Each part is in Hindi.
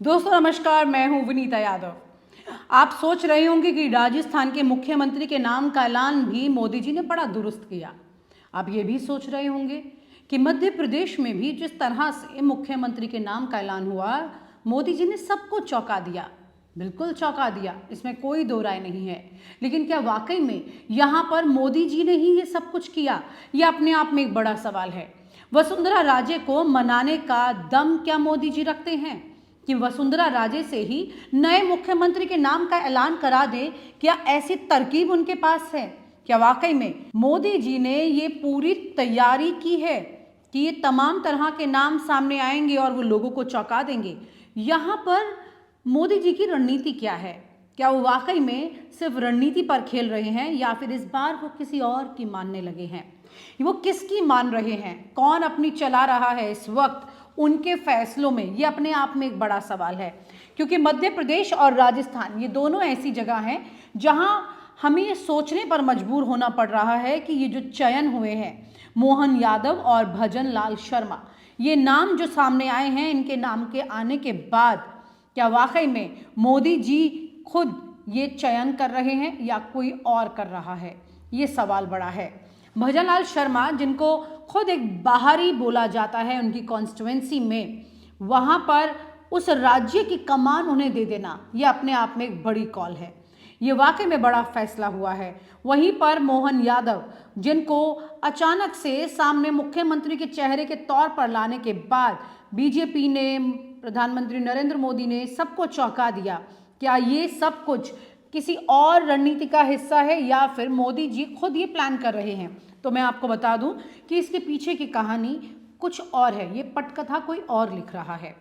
दोस्तों नमस्कार, मैं हूं विनीता यादव। आप सोच रहे होंगे कि राजस्थान के मुख्यमंत्री के नाम का ऐलान भी मोदी जी ने बड़ा दुरुस्त किया। आप ये भी सोच रहे होंगे कि मध्य प्रदेश में भी जिस तरह से मुख्यमंत्री के नाम का ऐलान हुआ, मोदी जी ने सबको चौंका दिया। बिल्कुल चौंका दिया, इसमें कोई दो राय नहीं है। लेकिन क्या वाकई में यहाँ पर मोदी जी ने ही ये सब कुछ किया? यह अपने आप में एक बड़ा सवाल है। वसुंधरा राजे को मनाने का दम क्या मोदी जी रखते हैं कि वसुंधरा राजे से ही नए मुख्यमंत्री के नाम का ऐलान करा दे? क्या ऐसी तरकीब उनके पास है? क्या वाकई में मोदी जी ने ये पूरी तैयारी की है कि ये तमाम तरह के नाम सामने आएंगे और वो लोगों को चौंका देंगे? यहाँ पर मोदी जी की रणनीति क्या है? क्या वो वाकई में सिर्फ रणनीति पर खेल रहे हैं या फिर इस बार वो किसी और की मानने लगे हैं? वो किसकी मान रहे हैं? कौन अपनी चला रहा है इस वक्त उनके फैसलों में? ये अपने आप में एक बड़ा सवाल है, क्योंकि मध्य प्रदेश और राजस्थान ये दोनों ऐसी जगह हैं जहां हमें ये सोचने पर मजबूर होना पड़ रहा है कि ये जो चयन हुए हैं मोहन यादव और भजन लाल शर्मा, ये नाम जो सामने आए हैं, इनके नाम के आने के बाद क्या वाकई में मोदी जी खुद ये चयन कर रहे हैं या कोई और कर रहा है? ये सवाल बड़ा है। भजन लाल शर्मा, जिनको खुद एक बाहरी बोला जाता है उनकी कॉन्स्टिट्यूएंसी में, वहाँ पर उस राज्य की कमान उन्हें दे देना, ये अपने आप में एक बड़ी कॉल है। ये वाकई में बड़ा फैसला हुआ है। वहीं पर मोहन यादव, जिनको अचानक से सामने मुख्यमंत्री के चेहरे के तौर पर लाने के बाद बीजेपी ने, प्रधानमंत्री नरेंद्र मोदी ने सबको चौंका दिया। क्या ये सब कुछ किसी और रणनीति का हिस्सा है या फिर मोदी जी खुद ये प्लान कर रहे हैं? तो मैं आपको बता दूं कि इसके पीछे की कहानी कुछ और है। ये पटकथा कोई और लिख रहा है।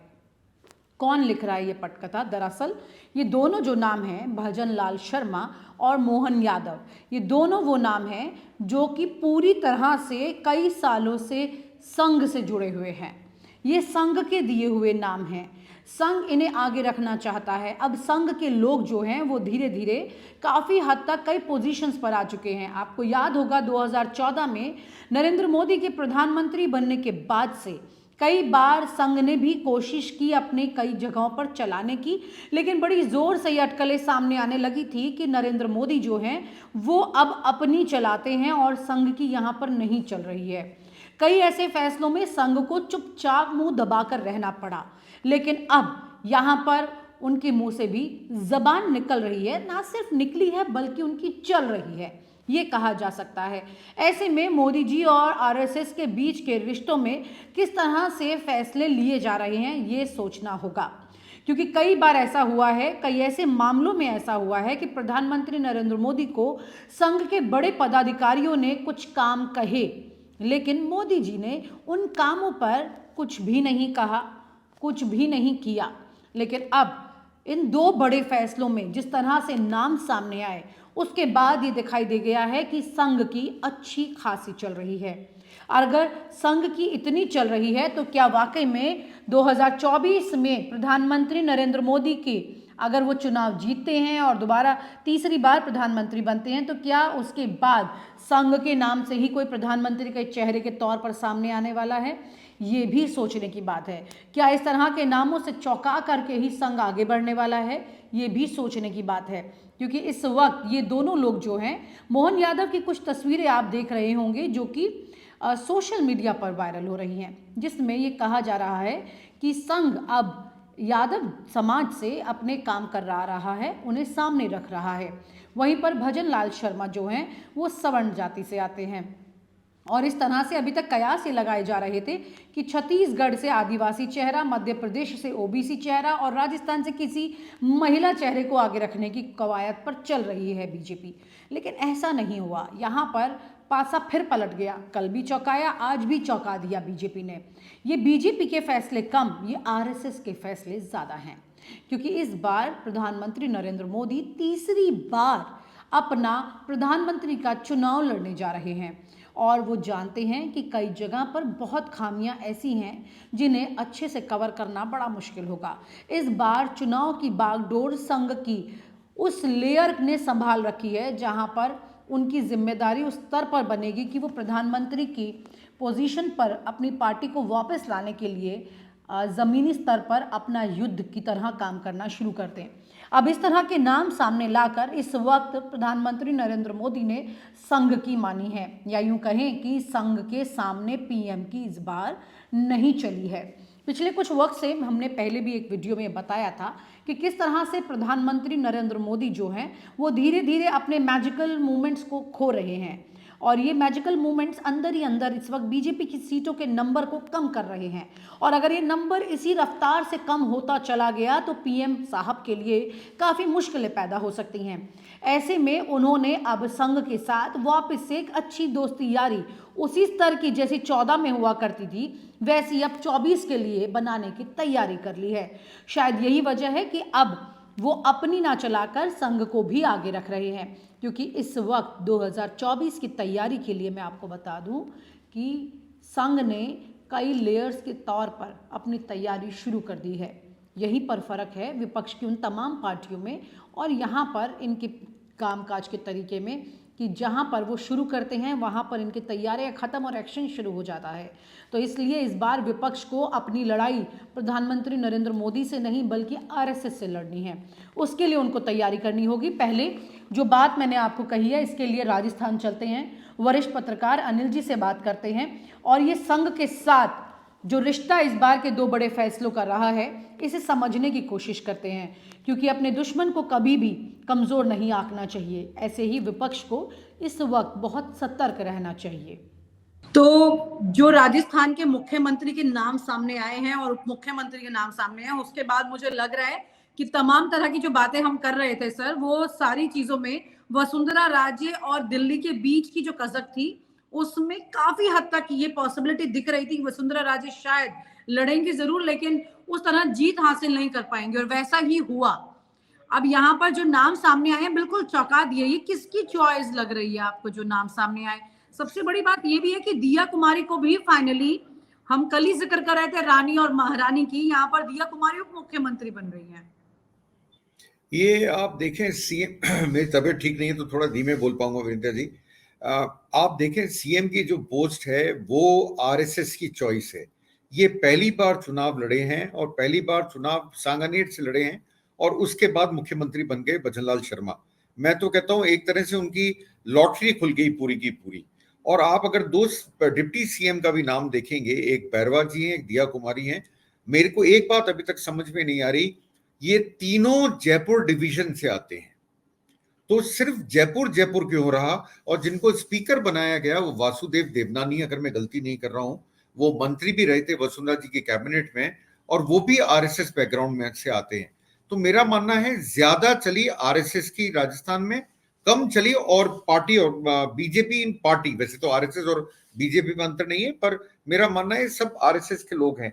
कौन लिख रहा है ये पटकथा? दरअसल ये दोनों जो नाम हैं, भजन लाल शर्मा और मोहन यादव, ये दोनों वो नाम हैं जो कि पूरी तरह से कई सालों से संघ से जुड़े हुए हैं। ये संघ के दिए हुए नाम हैं। संघ इन्हें आगे रखना चाहता है। अब संघ के लोग जो हैं वो धीरे धीरे काफ़ी हद तक कई पोजीशंस पर आ चुके हैं। आपको याद होगा 2014 में नरेंद्र मोदी के प्रधानमंत्री बनने के बाद से कई बार संघ ने भी कोशिश की अपने कई जगहों पर चलाने की, लेकिन बड़ी जोर से ये अटकलें सामने आने लगी थी कि नरेंद्र मोदी जो हैं वो अब अपनी चलाते हैं और संघ की यहाँ पर नहीं चल रही है। कई ऐसे फैसलों में संघ को चुपचाप मुंह दबाकर रहना पड़ा, लेकिन अब यहाँ पर उनके मुंह से भी जबान निकल रही है। ना सिर्फ निकली है बल्कि उनकी चल रही है, ये कहा जा सकता है। ऐसे में मोदी जी और आरएसएस के बीच के रिश्तों में किस तरह से फैसले लिए जा रहे हैं, ये सोचना होगा। क्योंकि कई बार ऐसा हुआ है, कई ऐसे मामलों में ऐसा हुआ है कि प्रधानमंत्री नरेंद्र मोदी को संघ के बड़े पदाधिकारियों ने कुछ काम कहे, लेकिन मोदी जी ने उन कामों पर कुछ भी नहीं कहा, कुछ भी नहीं किया। लेकिन अब इन दो बड़े फैसलों में जिस तरह से नाम सामने आए, उसके बाद ये दिखाई दे गया है कि संघ की अच्छी खासी चल रही है। अगर संघ की इतनी चल रही है तो क्या वाकई में 2024 में प्रधानमंत्री नरेंद्र मोदी की अगर वो चुनाव जीतते हैं और दोबारा तीसरी बार प्रधानमंत्री बनते हैं, तो क्या उसके बाद संघ के नाम से ही कोई प्रधानमंत्री के चेहरे के तौर पर सामने आने वाला है? ये भी सोचने की बात है। क्या इस तरह के नामों से चौंका करके ही संघ आगे बढ़ने वाला है? ये भी सोचने की बात है, क्योंकि इस वक्त ये दोनों लोग जो हैं, मोहन यादव की कुछ तस्वीरें आप देख रहे होंगे जो कि सोशल मीडिया पर वायरल हो रही हैं, जिसमें ये कहा जा रहा है कि संघ अब यादव समाज से अपने काम कर रहा है, उन्हें सामने रख रहा है। वहीं पर भजन लाल शर्मा जो हैं वो सवर्ण जाति से आते हैं और इस तरह से अभी तक कयास ये लगाए जा रहे थे कि छत्तीसगढ़ से आदिवासी चेहरा, मध्य प्रदेश से ओबीसी चेहरा और राजस्थान से किसी महिला चेहरे को आगे रखने की कवायद पर चल रही है बीजेपी। लेकिन ऐसा नहीं हुआ। यहाँ पर पासा फिर पलट गया। कल भी चौंकाया, आज भी चौंका दिया बीजेपी ने। ये बीजेपी के फैसले कम, ये आरएसएस के फैसले ज़्यादा हैं, क्योंकि इस बार प्रधानमंत्री नरेंद्र मोदी तीसरी बार अपना प्रधानमंत्री का चुनाव लड़ने जा रहे हैं और वो जानते हैं कि कई जगह पर बहुत खामियां ऐसी हैं जिन्हें अच्छे से कवर करना बड़ा मुश्किल होगा। इस बार चुनाव की बागडोर संघ की उस लेयर ने संभाल रखी है जहां पर उनकी जिम्मेदारी उस स्तर पर बनेगी कि वो प्रधानमंत्री की पोजीशन पर अपनी पार्टी को वापस लाने के लिए ज़मीनी स्तर पर अपना युद्ध की तरह काम करना शुरू कर दें। अब इस तरह के नाम सामने लाकर इस वक्त प्रधानमंत्री नरेंद्र मोदी ने संघ की मानी है, या यूं कहें कि संघ के सामने पीएम की इस बार नहीं चली है। पिछले कुछ वक्त से हमने पहले भी एक वीडियो में बताया था कि किस तरह से प्रधानमंत्री नरेंद्र मोदी जो हैं वो धीरे धीरे अपने मैजिकल मूवमेंट्स को खो रहे हैं, और ये मैजिकल मूवमेंट्स अंदर ही अंदर इस वक्त बीजेपी की सीटों के नंबर को कम कर रहे हैं। और अगर ये नंबर इसी रफ्तार से कम होता चला गया तो पीएम साहब के लिए काफ़ी मुश्किलें पैदा हो सकती हैं। ऐसे में उन्होंने अब संघ के साथ वापस से एक अच्छी दोस्ती यारी उसी स्तर की जैसी 14 में हुआ करती थी वैसी अब 24 के लिए बनाने की तैयारी कर ली है। शायद यही वजह है कि अब वो अपनी ना चलाकर संघ को भी आगे रख रहे हैं, क्योंकि इस वक्त 2024 की तैयारी के लिए मैं आपको बता दूं कि संघ ने कई लेयर्स के तौर पर अपनी तैयारी शुरू कर दी है। यहीं पर फर्क है विपक्ष की उन तमाम पार्टियों में और यहाँ पर इनके कामकाज के तरीके में कि जहाँ पर वो शुरू करते हैं वहाँ पर इनकी तैयारियाँ ख़त्म और एक्शन शुरू हो जाता है। तो इसलिए इस बार विपक्ष को अपनी लड़ाई प्रधानमंत्री नरेंद्र मोदी से नहीं बल्कि आरएसएस से लड़नी है। उसके लिए उनको तैयारी करनी होगी। पहले जो बात मैंने आपको कही है इसके लिए राजस्थान चलते हैं, वरिष्ठ पत्रकार अनिल जी से बात करते हैं और ये संघ के साथ जो रिश्ता इस बार के 2 बड़े फैसलों का रहा है इसे समझने की कोशिश करते हैं, क्योंकि अपने दुश्मन को कभी भी कमज़ोर नहीं आंकना चाहिए। ऐसे ही विपक्ष को इस वक्त बहुत सतर्क रहना चाहिए। तो जो राजस्थान के मुख्यमंत्री के नाम सामने आए हैं और उप मुख्यमंत्री के नाम सामने हैं, उसके बाद मुझे लग रहा है कि तमाम तरह की जो बातें हम कर रहे थे सर, वो सारी चीजों में वसुंधरा राजे और दिल्ली के बीच की जो कसक थी उसमें काफी हद तक ये पॉसिबिलिटी दिख रही थी कि वसुंधरा राजे शायद लड़ेंगे जरूर लेकिन उस तरह जीत हासिल नहीं कर पाएंगे, और वैसा ही हुआ। अब यहाँ पर जो नाम सामने आए हैं बिल्कुल चौंका दिए। ये किसकी चॉइस लग रही है आपको जो नाम सामने आए? सबसे बड़ी बात ये भी है कि दिया कुमारी को भी फाइनली, हम कल ही जिक्र कर रहे थे रानी और महारानी की, यहाँ पर दिया कुमारी उप मुख्यमंत्री बन रही हैं। ये आप देखें सीएम मेरी तबीयत ठीक नहीं है तो थोड़ा धीमे बोल पाऊंगा विनीता जी। आप देखें सीएम की जो पोस्ट है वो आरएसएस की चॉइस है। ये पहली बार चुनाव लड़े हैं और पहली बार चुनाव सांगानेर से लड़े हैं और उसके बाद मुख्यमंत्री बन गए भजनलाल शर्मा। मैं तो कहता हूं एक तरह से उनकी लॉटरी खुल गई पूरी की पूरी। और आप अगर 2 डिप्टी सीएम का भी नाम देखेंगे, एक बैरवा जी हैं, एक दिया कुमारी हैं। मेरे को एक बात अभी तक समझ में नहीं आ रही, ये तीनों जयपुर डिवीजन से आते हैं तो सिर्फ जयपुर जयपुर क्यों रहा? और जिनको स्पीकर बनाया गया वो वासुदेव देवनानी, अगर मैं गलती नहीं कर रहा हूं, वो मंत्री भी रहे थे वसुंधरा जी के कैबिनेट में और वो भी आरएसएस बैकग्राउंड में से आते हैं। तो मेरा मानना है ज्यादा चली आरएसएस की राजस्थान में, कम चली और पार्टी और बीजेपी इन पार्टी। वैसे तो आरएसएस और बीजेपी में अंतर नहीं है पर मेरा मानना है सब आरएसएस के लोग हैं।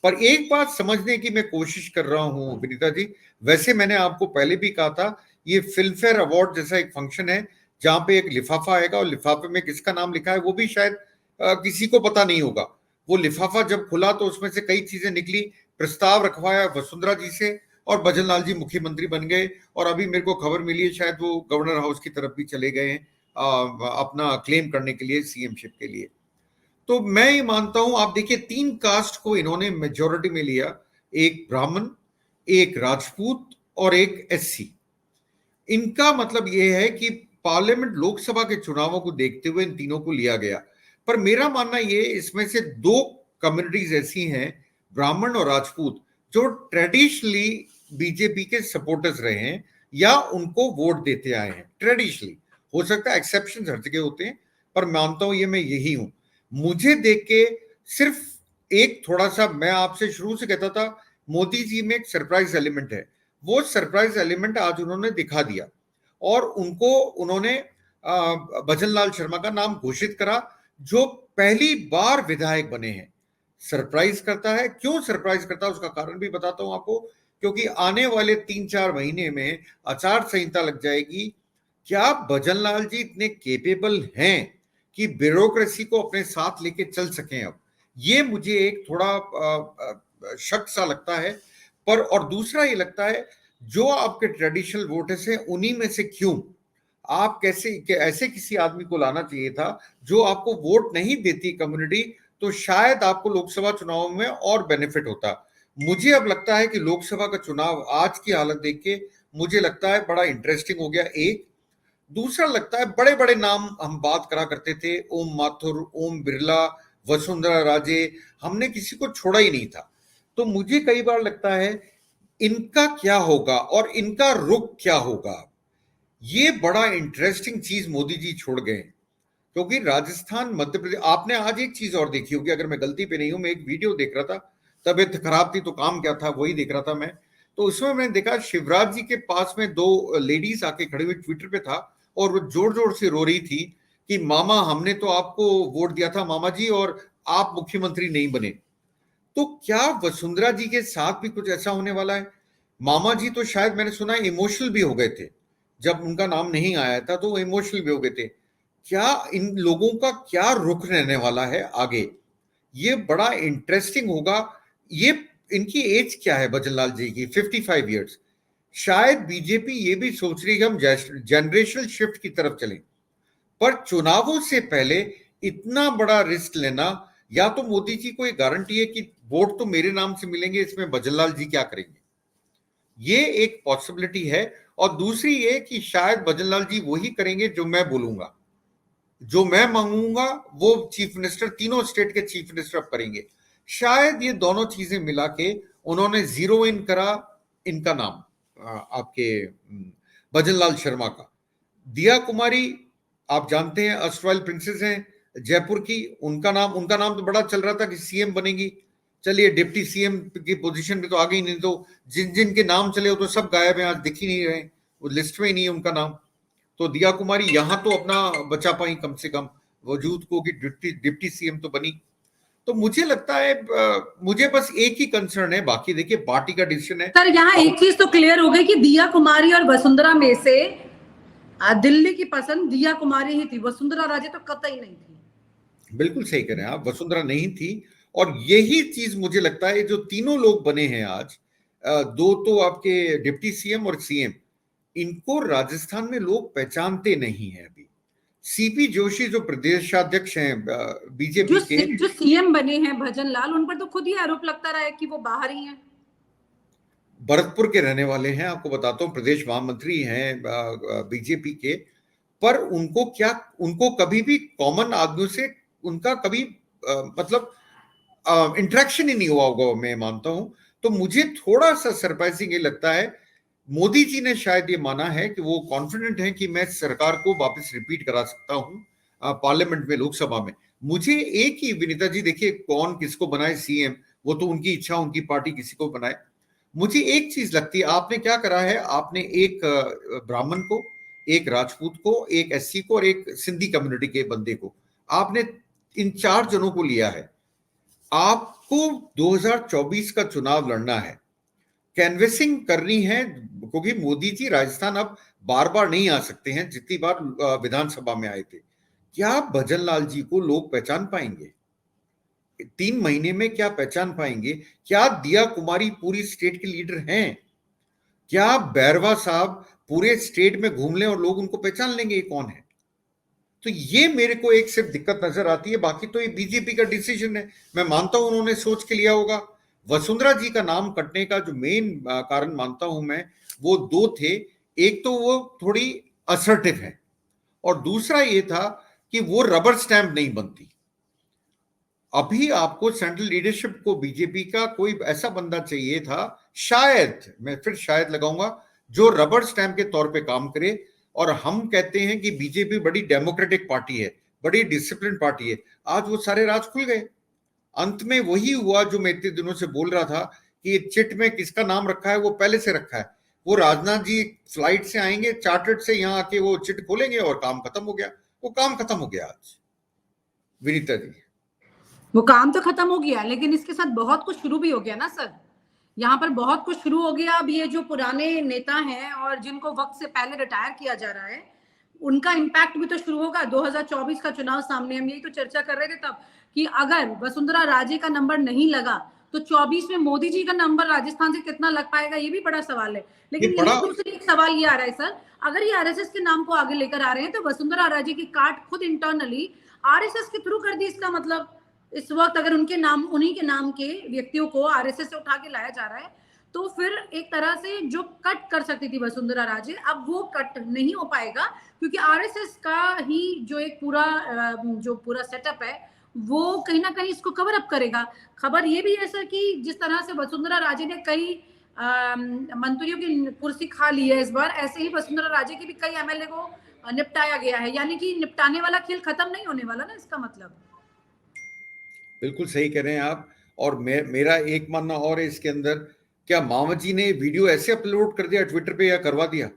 पर एक बात समझने की मैं कोशिश कर रहा हूं विनीता जी, वैसे मैंने आपको पहले भी कहा था ये फिल्म फेयर अवार्ड जैसा एक फंक्शन है जहां पे एक लिफाफा आएगा और लिफाफे में किसका नाम लिखा है वो भी शायद किसी को पता नहीं होगा। वो लिफाफा जब खुला तो उसमें से कई चीजें निकली, प्रस्ताव रखवाया वसुंधरा जी से और भजनलाल जी मुख्यमंत्री बन गए और अभी मेरे को खबर मिली है शायद वो गवर्नर हाउस की तरफ भी चले गए हैं अपना क्लेम करने के लिए, सीएमशिप के लिए। तो मैं ये मानता हूं, आप देखिए 3 कास्ट को इन्होंने मेजोरिटी में लिया, एक ब्राह्मण, एक राजपूत और एक एससी। इनका मतलब यह है कि पार्लियामेंट लोकसभा के चुनावों को देखते हुए इन तीनों को लिया गया। पर मेरा मानना ये, इसमें से 2 कम्युनिटीज ऐसी हैं, ब्राह्मण और राजपूत, जो ट्रेडिशनली बीजेपी के सपोर्टर्स रहे हैं या उनको वोट देते आए हैं ट्रेडिशनली। हो सकता है एक्सेप्शन हर जगह होते हैं पर मानता हूं ये मैं यही हूं। मुझे देख के सिर्फ एक थोड़ा सा, मैं आपसे शुरू से कहता था मोदी जी में एक सरप्राइज एलिमेंट है, वो सरप्राइज एलिमेंट आज उन्होंने दिखा दिया और उन्होंने भजनलाल शर्मा का नाम घोषित करा जो पहली बार विधायक बने हैं। सरप्राइज करता है। क्यों सरप्राइज करता है उसका कारण भी बताता हूं आपको, क्योंकि आने वाले 3-4 महीने में आचार संहिता लग जाएगी। क्या भजनलाल जी इतने केपेबल हैं कि ब्यूरोक्रेसी को अपने साथ लेके चल सकें? अब ये मुझे एक थोड़ा शक सा लगता है। पर और दूसरा ये लगता है जो आपके ट्रेडिशनल वोटर्स हैं उन्हीं में से क्यों आप ऐसे किसी आदमी को लाना चाहिए था जो आपको वोट नहीं देती कम्युनिटी, तो शायद आपको लोकसभा चुनाव में और बेनिफिट होता। मुझे अब लगता है कि लोकसभा का चुनाव आज की हालत देख के मुझे लगता है बड़ा इंटरेस्टिंग हो गया। एक दूसरा लगता है बड़े बड़े नाम हम बात करा करते थे, ओम माथुर, ओम बिरला, वसुंधरा राजे, हमने किसी को छोड़ा ही नहीं था। तो मुझे कई बार लगता है इनका क्या होगा और इनका रुख क्या होगा। ये बड़ा इंटरेस्टिंग चीज मोदी जी छोड़ गए, क्योंकि राजस्थान, मध्य प्रदेश, आपने आज एक चीज और देखी होगी, अगर मैं गलती पे नहीं हूं, मैं एक वीडियो देख रहा था, तबीयत खराब थी तो काम क्या था वही देख रहा था मैं, तो उसमें मैंने देखा शिवराज जी के पास में दो लेडीज आके खड़ी हुई, ट्विटर पे था, और वो जोर जोर से रो रही थी कि मामा हमने तो आपको वोट दिया था मामा जी, और आप मुख्यमंत्री नहीं बने। तो क्या वसुंधरा जी के साथ भी कुछ ऐसा होने वाला है? मामा जी तो शायद मैंने सुना इमोशनल भी हो गए थे जब उनका नाम नहीं आया था, तो वो इमोशनल भी हो गए थे। क्या इन लोगों का क्या रुख रहने वाला है आगे, ये बड़ा इंटरेस्टिंग होगा। ये इनकी एज क्या है भजनलाल जी की? 55 इयर्स। शायद बीजेपी ये भी सोच रही है कि हम जनरेशनल शिफ्ट की तरफ चलें, पर चुनावों से पहले इतना बड़ा रिस्क लेना, या तो मोदी जी को ये गारंटी है कि वोट तो मेरे नाम से मिलेंगे, इसमें भजनलाल जी क्या करेंगे, ये एक पॉसिबिलिटी है। और दूसरी ये कि शायद भजनलाल जी वही करेंगे जो मैं बोलूंगा, जो मैं मांगूंगा वो चीफ मिनिस्टर, तीनों स्टेट के चीफ मिनिस्टर अब करेंगे। शायद ये दोनों चीजें मिला के उन्होंने जीरो इन करा इनका नाम, आपके भजनलाल शर्मा का। दिया कुमारी आप जानते हैं अस्ट्रॉयल प्रिंसेस हैं जयपुर की, उनका नाम तो बड़ा चल रहा था कि सीएम बनेगी। चलिए डिप्टी सीएम की पोजीशन पे तो आ गई, नहीं तो जिन जिन के नाम चले वो तो सब गायब हैं, आज दिख ही नहीं रहे, वो लिस्ट में ही नहीं है उनका नाम। तो दिया कुमारी यहां तो अपना बचा पाई कम से कम वजूद को, कि डिप्टी सीएम तो बनी। तो मुझे लगता है मुझे बस एक ही कंसर्न है, बाकी देखिए पार्टी का डिसीजन है। सर यहाँ एक चीज तो क्लियर हो गई कि दिया कुमारी और वसुंधरा में से दिल्ली की पसंद दिया कुमारी ही थी, वसुंधरा राजे तो कतई नहीं थी। बिल्कुल सही कह रहे हैं आप, वसुंधरा नहीं थी। और यही चीज मुझे लगता है जो तीनों लोग बने हैं आज, दो तो आपके डिप्टी सीएम और सीएम, इनको राजस्थान में लोग पहचानते नहीं है अभी। सीपी जोशी जो प्रदेशाध्यक्ष हैं बीजेपी के, जो सीएम बने हैं भजनलाल, उन पर तो खुद ही आरोप लगता रहा है कि वो बाहर ही हैं। भरतपुर के रहने वाले हैं, आपको बताता हूँ, प्रदेश महामंत्री हैं बीजेपी के, पर उनको कभी भी कॉमन आदमियों से उनका कभी मतलब इंटरेक्शन ही नहीं हुआ होगा, मैं मानता हूं। तो मुझे थोड़ा सा सरप्राइजिंग ये लगता है, मोदी जी ने शायद ये माना है कि वो कॉन्फिडेंट है कि मैं सरकार को वापस रिपीट करा सकता हूं पार्लियामेंट में, लोकसभा में। मुझे एक ही, विनीता जी देखिए, कौन किसको बनाए सीएम वो तो उनकी इच्छा, उनकी पार्टी किसी को बनाए। मुझे एक चीज लगती है, आपने क्या करा है, आपने एक ब्राह्मण को, एक राजपूत को, एक एससी को और एक सिंधी कम्युनिटी के बंदे को, आपने इन 4 जनों को लिया है। आपको 2024 का चुनाव लड़ना है, कैनवेसिंग करनी है, क्योंकि मोदी जी राजस्थान अब बार बार नहीं आ सकते हैं जितनी बार विधानसभा में आए थे। क्या भजनलाल जी को लोग पहचान पाएंगे 3 महीने में? क्या पहचान पाएंगे? क्या दिया कुमारी पूरी स्टेट के लीडर हैं? क्या बैरवा साहब पूरे स्टेट में घूम लें और लोग उनको पहचान लेंगे ये कौन है? तो ये मेरे को एक सिर्फ दिक्कत नजर आती है, बाकी तो ये बीजेपी का डिसीजन है। मैं मानता हूं उन्होंने सोच के लिया होगा। वसुंधरा जी का नाम कटने का जो मेन कारण मानता हूं मैं, वो 2 थे। एक तो वो थोड़ी असर्टिव है, और दूसरा ये था कि वो रबर स्टैंप नहीं बनती। अभी आपको सेंट्रल लीडरशिप को बीजेपी का कोई ऐसा बंदा चाहिए था, शायद, मैं फिर शायद लगाऊंगा, जो रबर स्टैंप के तौर पे काम करे। और हम कहते हैं कि बीजेपी बड़ी डेमोक्रेटिक पार्टी है, बड़ी डिसिप्लिन पार्टी है, आज वो सारे राज खुल गए। अंत में वही हुआ जो मैं इतने दिनों से बोल रहा था कि चिट में किसका नाम रखा है वो पहले से रखा है। वो राजनाथ जी फ्लाइट से आएंगे चार्टर्ड से, यहाँ आके वो चिट खोलेंगे और काम खत्म हो गया। वो काम खत्म हो गया आज। विनीता जी, वो काम तो खत्म हो गया, लेकिन इसके साथ बहुत कुछ शुरू भी हो गया ना सर। यहाँ पर बहुत कुछ शुरू हो गया। अब ये जो पुराने नेता हैं और जिनको वक्त से पहले रिटायर किया जा रहा है, उनका इम्पैक्ट भी तो शुरू होगा। 2024 का चुनाव सामने, हम यही तो चर्चा कर रहे थे तब कि अगर वसुंधरा राजे का नंबर नहीं लगा तो 24 में मोदी जी का नंबर राजस्थान से कितना लग पाएगा, ये भी बड़ा सवाल है। लेकिन ये दूसरी एक सवाल ये आ रहा है सर, अगर ये आरएसएस के नाम को आगे लेकर आ रहे हैं तो वसुंधरा राजे की काट खुद इंटरनली आरएसएस के थ्रू कर दी, इसका मतलब इस वक्त अगर उनके नाम, उन्हीं के नाम के व्यक्तियों को आरएसएस से उठा के लाया जा रहा है, तो फिर एक तरह से जो कट कर सकती थी वसुंधरा राजे, अब वो कट नहीं हो पाएगा, क्योंकि आरएसएस का ही जो एक पूरा सेटअप है वो कहीं ना कहीं इसको कवर अप करेगा। खबर ये भी है सर कि जिस तरह से वसुंधरा राजे ने कई मंत्रियों की कुर्सी खा ली है इस बार, ऐसे ही वसुंधरा राजे की भी कई एमएलए को निपटाया गया है, यानी कि निपटाने वाला खेल खत्म नहीं होने वाला ना, इसका मतलब। बिल्कुल सही कह रहे हैं आप। और मेरा एक मानना और है इसके अंदर, क्या मामा जी ने वीडियो ऐसे अपलोड कर दिया ट्विटर पे या करवा दिया?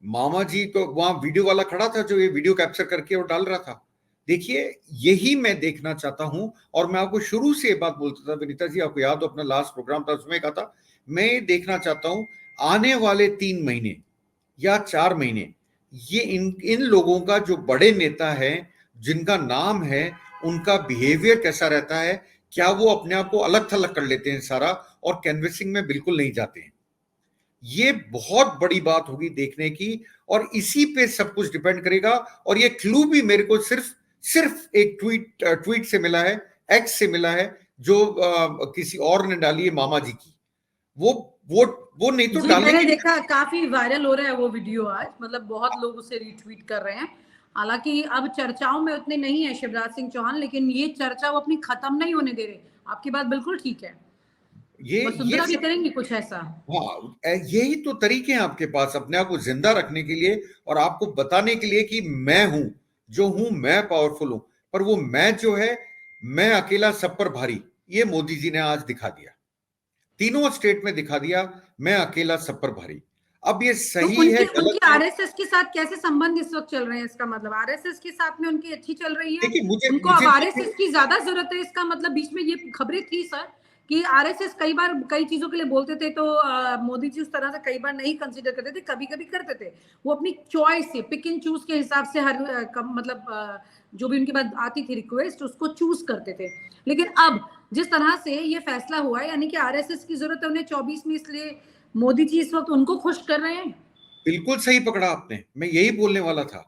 मामा जी तो वहां वीडियो वाला खड़ा था जो ये वीडियो कैप्चर करके और डाल रहा था। देखिए, यही मैं देखना चाहता हूं। और मैं आपको शुरू से ये बात बोलता था विनीता जी, आपको याद हो अपना लास्ट प्रोग्राम था उसमें कहा था, मैं ये देखना चाहता हूं आने वाले 3 महीने या 4 महीने ये इन लोगों का जो बड़े नेता है जिनका नाम है, उनका बिहेवियर कैसा रहता है, क्या वो अपने आप को अलग थलग कर लेते हैं सारा और कैनवेसिंग में बिल्कुल नहीं जाते हैं। ये बहुत बड़ी बात होगी देखने की, और इसी पे सब कुछ डिपेंड करेगा। और ये क्लू भी मेरे को सिर्फ एक ट्वीट से मिला है, एक्स से मिला है, जो किसी और ने डाली है मामा जी की। वो नहीं तो डालने मैंने की। देखा काफी वायरल हो रहा है वो वीडियो आज, मतलब बहुत लोग उसे रीट्वीट कर रहे हैं। हालांकि अब चर्चाओं में उतने नहीं है शिवराज सिंह चौहान, लेकिन ये चर्चा वो अपनी खत्म नहीं होने दे रहे। आपकी बात बिल्कुल ठीक है, ये वसुंधरा भी करेंगी कुछ ऐसा। हाँ, यही तो तरीके हैं आपके पास अपने आप को जिंदा रखने के लिए और आपको बताने के लिए कि मैं हूं जो हूं, मैं पावरफुल हूं। पर वो मैं जो है, मैं अकेला सब पर भारी, ये मोदी जी ने आज दिखा दिया, तीनों स्टेट में दिखा दिया, मैं अकेला सब पर भारी। अब ये तो सही है उनके गलत है? आरएसएस के साथ कैसे संबंध इस वक्त चल रहे हैं? इसका मतलब आरएसएस के साथ में उनकी अच्छी चल रही है, देखिए, उनको अब आरएसएस की ज्यादा जरूरत है। इसका मतलब बीच में ये खबरें थी सर कि आरएसएस कई बार कई चीजों के लिए बोलते थे, तो मोदी जी उस तरह से कई बार नहीं कंसीडर करते थे, कभी कभी करते थे। वो अपनी चॉइस से, पिक एंड चूज के हिसाब से हर जो भी उनके बाद आती थी रिक्वेस्ट, उसको चूज करते थे। लेकिन अब जिस तरह से ये फैसला हुआ है, यानी कि आरएसएस की जरूरत है उन्हें 24 में, इसलिए मोदी जी इस वक्त उनको खुश कर रहे हैं। बिल्कुल सही पकड़ा आपने, मैं यही बोलने वाला था।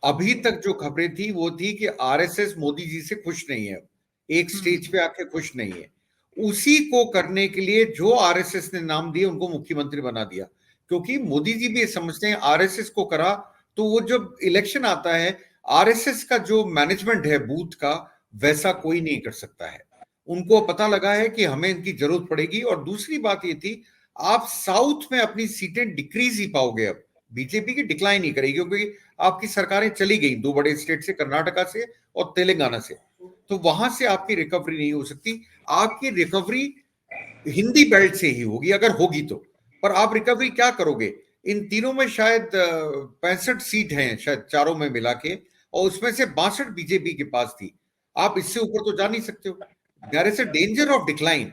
अभी तक जो खबरें थी वो थी कि आरएसएस मोदी जी से खुश नहीं है, एक स्टेज पे आके खुश नहीं है। उसी को करने के लिए जो आरएसएस ने नाम दिए उनको मुख्यमंत्री बना दिया, क्योंकि मोदी जी भी समझते हैं आरएसएस को करा तो वो जब इलेक्शन आता है, आरएसएस का जो मैनेजमेंट है बूथ का, वैसा कोई नहीं कर सकता है। उनको पता लगा है कि हमें इनकी जरूरत पड़ेगी। और दूसरी बात ये थी, आप साउथ में अपनी सीटें डिक्रीज ही पाओगे, अब बीजेपी की डिक्लाइन ही करेगी, क्योंकि आपकी सरकारें चली गई 2 बड़े स्टेट से, कर्नाटका से और तेलंगाना से, तो वहां से आपकी रिकवरी नहीं हो सकती। आपकी रिकवरी हिंदी बेल्ट से ही होगी, अगर होगी तो। पर आप रिकवरी क्या करोगे? इन तीनों में शायद 65 सीट हैं शायद चारों में मिला के, और उसमें से 62 बीजेपी के पास थी। आप इससे ऊपर तो जा नहीं सकते हो। There is a danger of decline.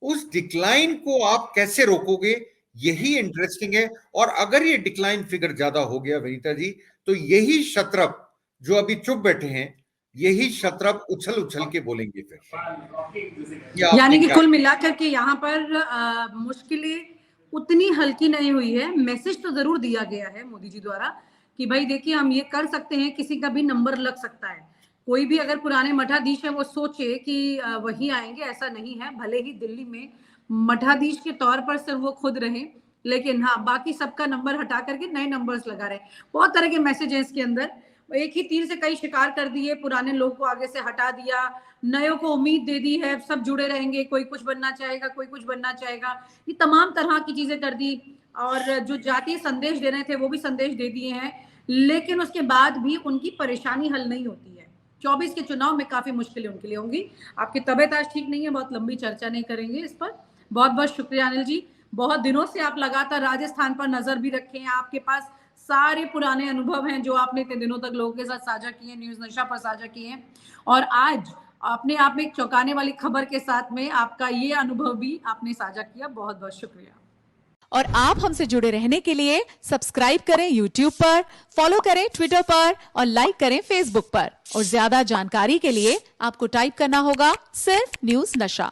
उस डिक्लाइन को आप कैसे रोकोगे, यही इंटरेस्टिंग है। और अगर ये डिक्लाइन फिगर ज्यादा हो गया विनीता जी, तो यही शत्रप जो अभी चुप बैठे हैं, यही शत्रप उछल उछल के बोलेंगे फिर। यानी कि कुल मिलाकर के यहाँ पर मुश्किलें उतनी हल्की नहीं हुई है। मैसेज तो जरूर दिया गया है मोदी जी द्वारा कि भाई देखिए हम ये कर सकते हैं, किसी का भी नंबर लग सकता है। कोई भी अगर पुराने मठाधीश है वो सोचे कि वही आएंगे, ऐसा नहीं है। भले ही दिल्ली में मठाधीश के तौर पर सिर्फ वो खुद रहे, लेकिन हाँ बाकी सबका नंबर हटा करके नए नंबर्स लगा रहे हैं। बहुत तरह के मैसेज है इसके अंदर। एक ही तीर से कई शिकार कर दिए, पुराने लोग को आगे से हटा दिया, नयों को उम्मीद दे दी है, सब जुड़े रहेंगे, कोई कुछ बनना चाहेगा, कोई कुछ बनना चाहेगा, ये तमाम तरह की चीजें कर दी। और जो जातीय संदेश दे रहे थे वो भी संदेश दे दिए हैं, लेकिन उसके बाद भी उनकी परेशानी हल नहीं होती है। 24 के चुनाव में काफी मुश्किलें उनके लिए होंगी। आपकी तबीयत आज ठीक नहीं है, बहुत लंबी चर्चा नहीं करेंगे इस पर। बहुत बहुत शुक्रिया अनिल जी, बहुत दिनों से आप लगातार राजस्थान पर नजर भी रखे हैं, आपके पास सारे पुराने अनुभव हैं जो आपने इतने दिनों तक लोगों के साथ साझा किए, न्यूज नशा पर साझा किए हैं, और आज अपने आप में एक चौंकाने वाली खबर के साथ में आपका ये अनुभव भी आपने साझा किया। बहुत बहुत शुक्रिया। और आप हमसे जुड़े रहने के लिए सब्सक्राइब करें YouTube पर, फॉलो करें Twitter पर और लाइक करें Facebook पर। और ज्यादा जानकारी के लिए आपको टाइप करना होगा सिर्फ न्यूज नशा।